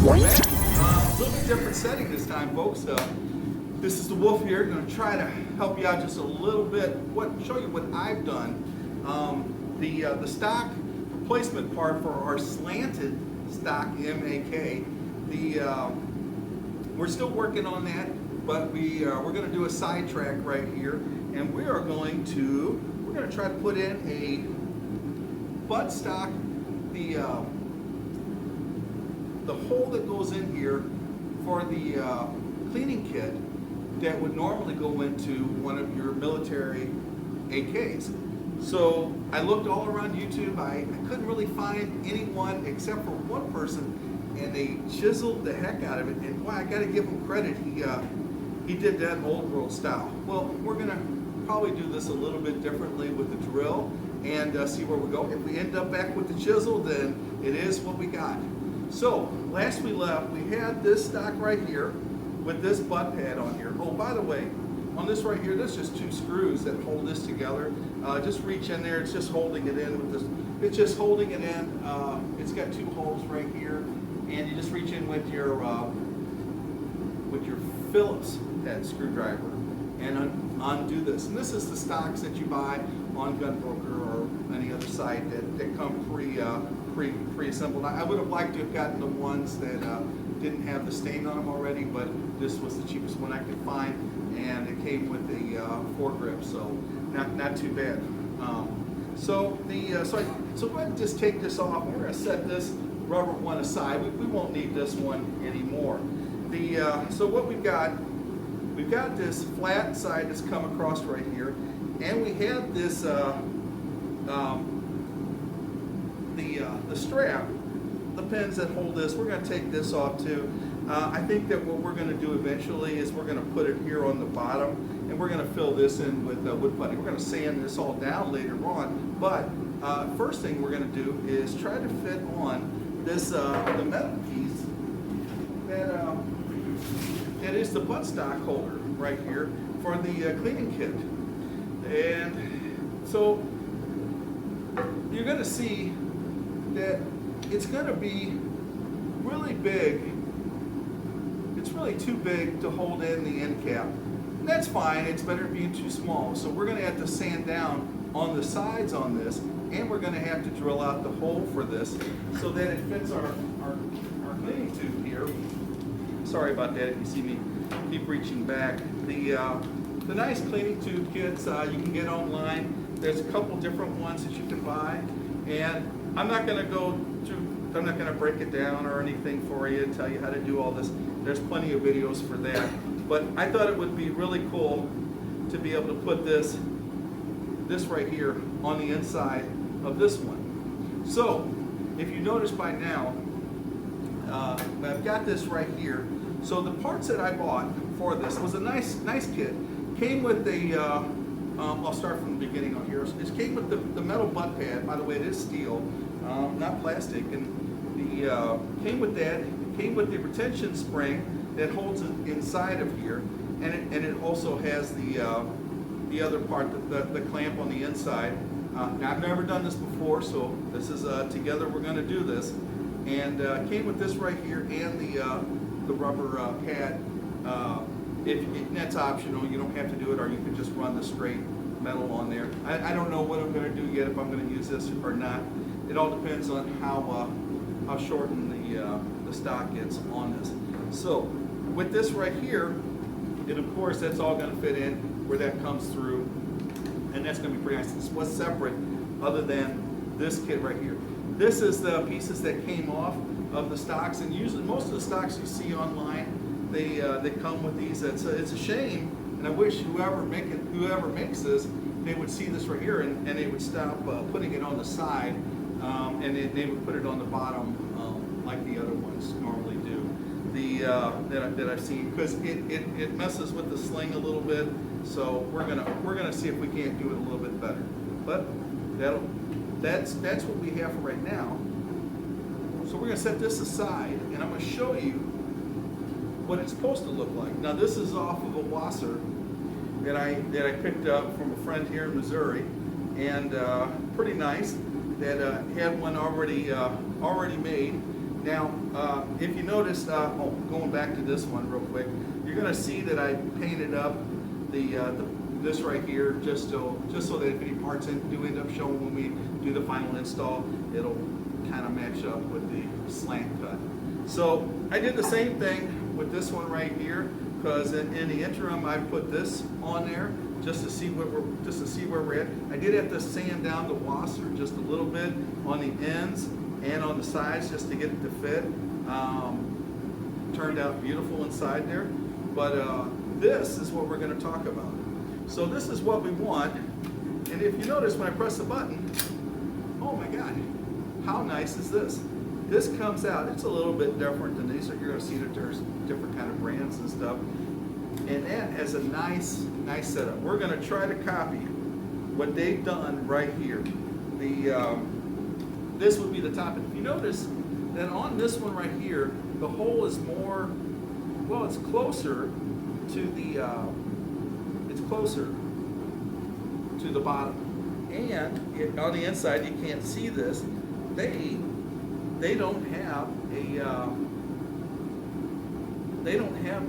A little bit different setting this time, folks. This is the Wolf here. I'm going to try to help you out just a little bit. Show you what I've done. The stock replacement part for our slanted stock MAK. We're still working on that, but we're going to do a sidetrack right here, and we're going to try to put in a butt stock. The hole that goes in here for the cleaning kit that would normally go into one of your military AKs. So I looked all around YouTube. I couldn't really find anyone except for one person, and they chiseled the heck out of it. And boy, I got to give him credit. He did that old world style. Well, we're gonna probably do this a little bit differently with the drill and see where we go. If we end up back with the chisel, then it is what we got. So, last we left, we had this stock right here with this butt pad on here. Oh, by the way, on this right here, there's just two screws that hold this together. Just reach in there, it's just holding it in with this. It's just holding it in. It's got two holes right here, and you just reach in with your Phillips head screwdriver and undo this. And this is the stocks that you buy on Gunbroker or any other site that come pre-assembled. I would have liked to have gotten the ones that didn't have the stain on them already, but this was the cheapest one I could find, and it came with the foregrip, so not too bad. So go ahead and just take this off. We're going to set this rubber one aside. We won't need this one anymore. So what we've got this flat side that's come across right here, and we have this the strap, the pins that hold this. We're going to take this off too. I think that what we're going to do eventually is we're going to put it here on the bottom, and we're going to fill this in with wood putty. We're going to sand this all down later on, but first thing we're going to do is try to fit on this the metal piece that is the buttstock holder right here for the cleaning kit. And so you're going to see that it's going to be really big. It's really too big to hold in the end cap. And that's fine, it's better being too small. So we're going to have to sand down on the sides on this, and we're going to have to drill out the hole for this so that it fits our cleaning tube here. Sorry about that if you see me keep reaching back. The nice cleaning tube kits you can get online. There's a couple different ones that you can buy, and I'm not going to break it down or anything for you, tell you how to do all this. There's plenty of videos for that. But I thought it would be really cool to be able to put this right here on the inside of this one. So, if you notice by now, I've got this right here. So the parts that I bought for this was a nice kit. Came with the, I'll start from the beginning on here. It came with the metal butt pad. By the way, it is steel, not plastic. And came with that. It came with the retention spring that holds it inside of here, and it also has the other part, the clamp on the inside. Now I've never done this before, so this is together we're going to do this. And came with this right here and the rubber pad. That's optional. You don't have to do it, or you can just run the straight metal on there. I don't know what I'm going to do yet, if I'm going to use this or not. It all depends on how shortened the stock gets on this. So with this right here, and of course that's all going to fit in where that comes through, and that's going to be pretty nice. This was separate other than this kit right here. This is the pieces that came off of the stocks, and usually most of the stocks you see online, they come with these. It's a shame, and I wish whoever makes this, they would see this right here, and they would stop putting it on the side, and they would put it on the bottom like the other ones normally do. That I've seen, because it messes with the sling a little bit. So we're gonna see if we can't do it a little bit better. But that's what we have for right now. So we're gonna set this aside, and I'm gonna show you what it's supposed to look like. Now this is off of a wasser that I picked up from a friend here in Missouri, and pretty nice. That had one already made, Now, if you notice, going back to this one real quick, you're going to see that I painted up this right here just so that if any parts do end up showing when we do the final install, it'll kind of match up with the slant cut. So I did the same thing with this one right here, because in the interim I put this on there just to see where we're at. I did have to sand down the washer just a little bit on the ends and on the sides just to get it to fit. Turned out beautiful inside there. But this is what we're going to talk about. So this is what we want. And if you notice when I press the button, oh my God, how nice is this? This comes out, it's a little bit different than these. So you're going to see that there's different kind of brands and stuff. And that has a nice setup. We're going to try to copy what they've done right here. This would be the top. And if you notice that on this one right here, the hole is more, well, it's closer to the bottom. And on the inside, you can't see this. They don't have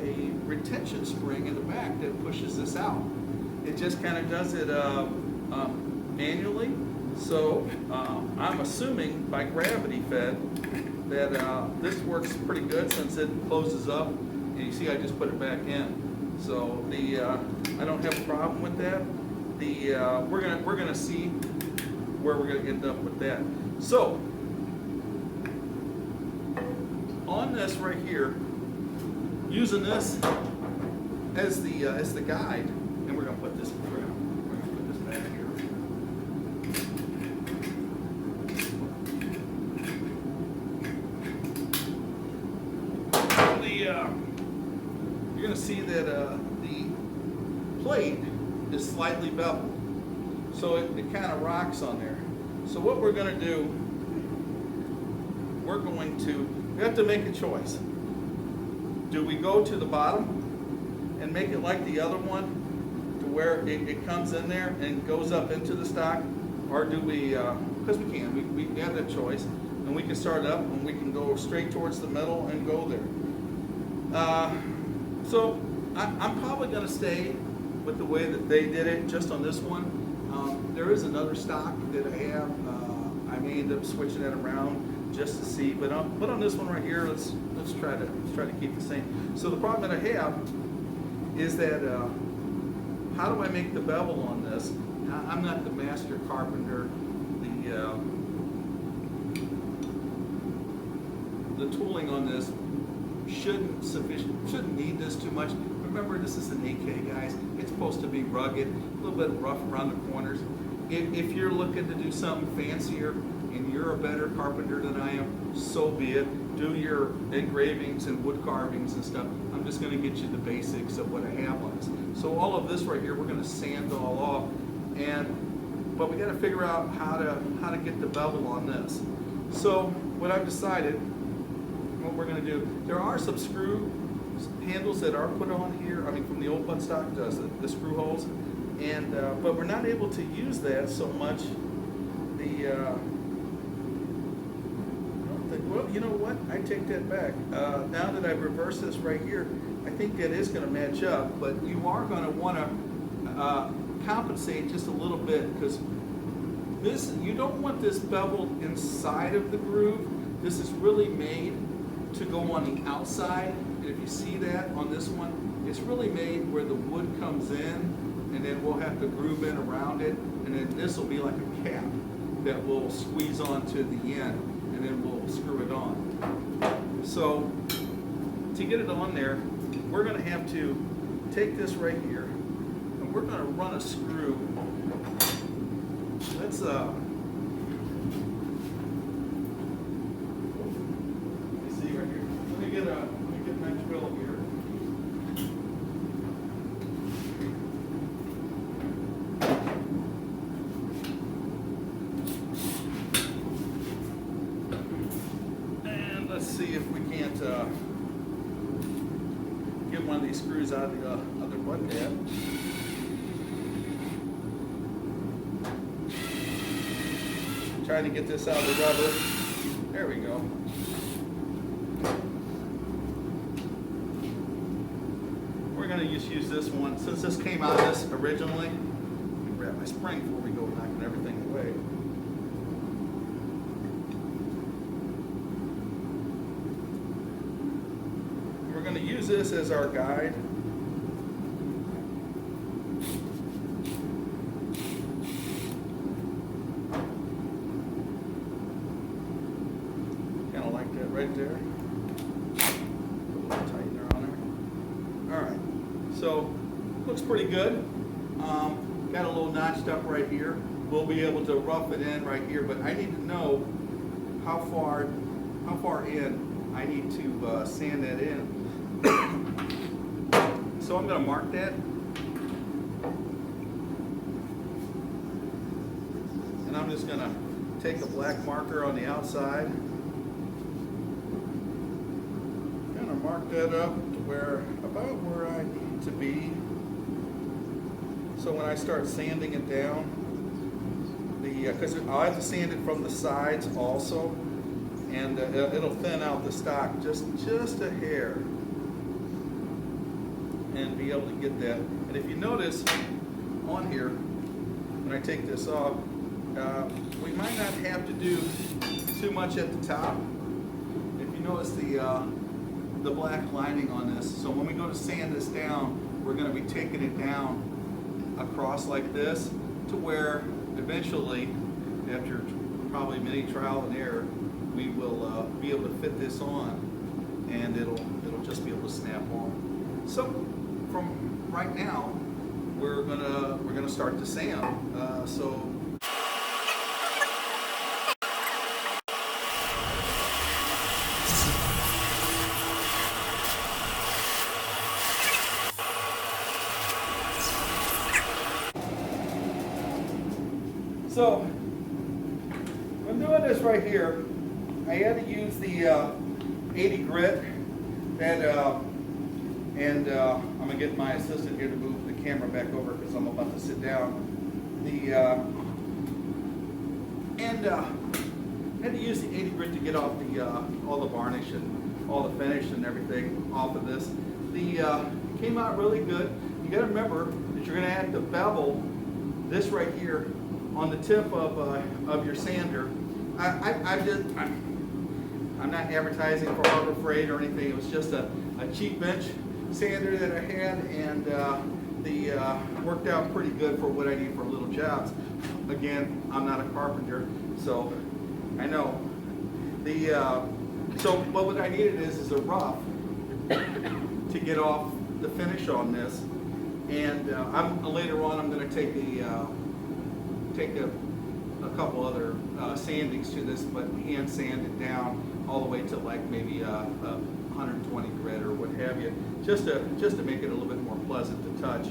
a retention spring in the back that pushes this out. It just kind of does it manually. So I'm assuming by gravity fed that this works pretty good since it closes up. And you see I just put it back in. So I don't have a problem with that. We're gonna see where we're gonna end up with that. So on this right here, using this as the guide, and we're gonna put this back here. You're gonna see that the plate is slightly beveled, so it kind of rocks on there. So what we're gonna do, we have to make a choice. Do we go to the bottom and make it like the other one, to where it comes in there and goes up into the stock, or do we, because we can, we have that choice, and we can start up and we can go straight towards the middle and go there. So I'm probably going to stay with the way that they did it just on this one. There is another stock that I have. I may end up switching it around just to see, but on this one right here, let's try to keep the same. So the problem that I have is that how do I make the bevel on this? I'm not the master carpenter. The tooling on this shouldn't need this too much. Remember, this is an 8K, guys. It's supposed to be rugged, a little bit rough around the corners. If you're looking to do something fancier and you're a better carpenter than I am, so be it. Do your engravings and wood carvings and stuff. I'm just going to get you the basics of what I have on this. So all of this right here, we're going to sand all off, but we got to figure out how to get the bevel on this. So what I've decided, what we're going to do, there are some screw handles that are put on here. I mean, from the old buttstock does the screw holes, and but we're not able to use that so much. Well, you know what? I take that back. Now that I've reversed this right here, I think that is going to match up, but you are going to want to compensate just a little bit, because you don't want this beveled inside of the groove. This is really made to go on the outside. And if you see that on this one, it's really made where the wood comes in, and then we'll have to groove in around it, and then this will be like a cap that will squeeze onto the end, and then we'll screw it on. So to get it on there, we're going to have to take this right here, and we're going to run a screw. Let's let me see right here. Let me get my drill here. Let's see if we can't get one of these screws out of the other butt head. Trying to get this out of the rubber. There we go. gonna just use this one. Since this came out of this originally, let me grab my spring before we go knocking everything away. We're gonna use this as our guide. Kind of like that right there. Tightener on there. All right, so looks pretty good. Got a little notched up right here. We'll be able to rough it in right here, but I need to know how far in I need to sand that in. So I'm going to mark that, and I'm just going to take a black marker on the outside. Mark that up to about where I need to be. So when I start sanding it down, because I'll have to sand it from the sides also, and it'll thin out the stock just a hair, and be able to get that. And if you notice on here, when I take this off, we might not have to do too much at the top. If you notice the black lining on this. So when we go to sand this down, we're going to be taking it down across like this to where eventually, after probably many trial and error, we will be able to fit this on, and it'll just be able to snap on. So from right now, we're gonna start to sand. So I'm doing this right here. I had to use the 80 grit, and I'm gonna get my assistant here to move the camera back over because I'm about to sit down. I had to use the 80 grit to get off all the varnish and all the finish and everything off of this. Came out really good. You got to remember that you're going to have to bevel this right here on the tip of your sander. I'm not advertising for Harbor Freight or anything. It was just a cheap bench sander that I had, and worked out pretty good for what I need for little jobs. Again, I'm not a carpenter, so I know. But what I needed is a rough to get off the finish on this, and later on I'm going to take a couple other sandings to this, but hand sand it down all the way to like maybe 120 grit or what have you, just to make it a little bit more pleasant to touch.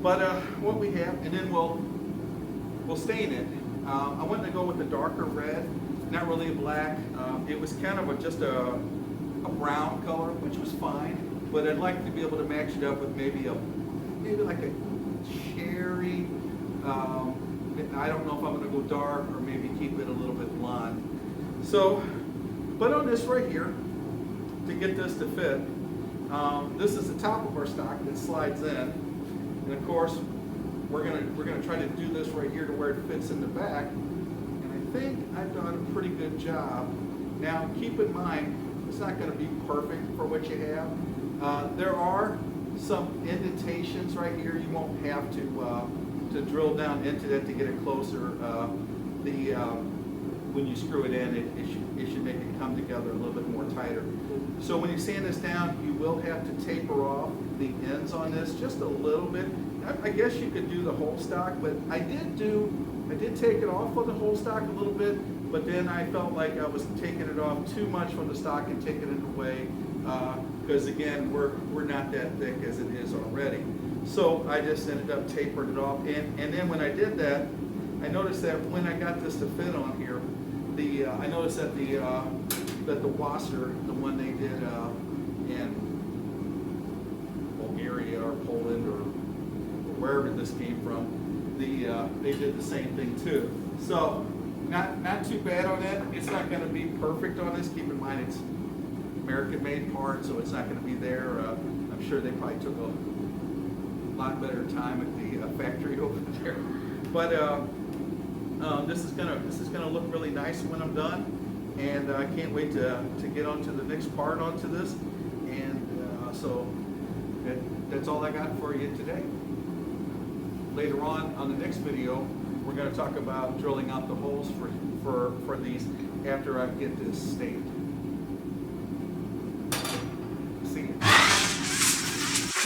But what we have, and then we'll stain it. I wanted to go with a darker red, not really a black. It was kind of just a brown color, which was fine. But I'd like to be able to match it up with maybe like a cherry. I don't know if I'm going to go dark or maybe keep it a little bit blonde. So, but on this right here, to get this to fit, this is the top of our stock that slides in. And of course, we're gonna try to do this right here to where it fits in the back. And I think I've done a pretty good job. Now, keep in mind, it's not going to be perfect for what you have. There are some indentations right here. You won't have to drill down into that to get it closer. When you screw it in, it should make it come together a little bit more tighter. So when you sand this down, you will have to taper off the ends on this just a little bit. I guess you could do the whole stock, but I did take it off of the whole stock a little bit, but then I felt like I was taking it off too much from the stock and taking it away, because again, we're not that thick as it is already. So I just ended up tapering it off, and then when I did that, I noticed that when I got this to fit on here, I noticed that the washer, the one they did in Bulgaria or Poland or wherever this came from, they did the same thing too. So not too bad on that. It's not going to be perfect on this. Keep in mind it's American-made part, so it's not going to be there. I'm sure they probably took lot better time at the factory over there. But this is gonna look really nice when I'm done, and I can't wait to get on to the next part onto this. And so that's all I got for you today. Later on the next video, we're going to talk about drilling out the holes for these after I get this stained.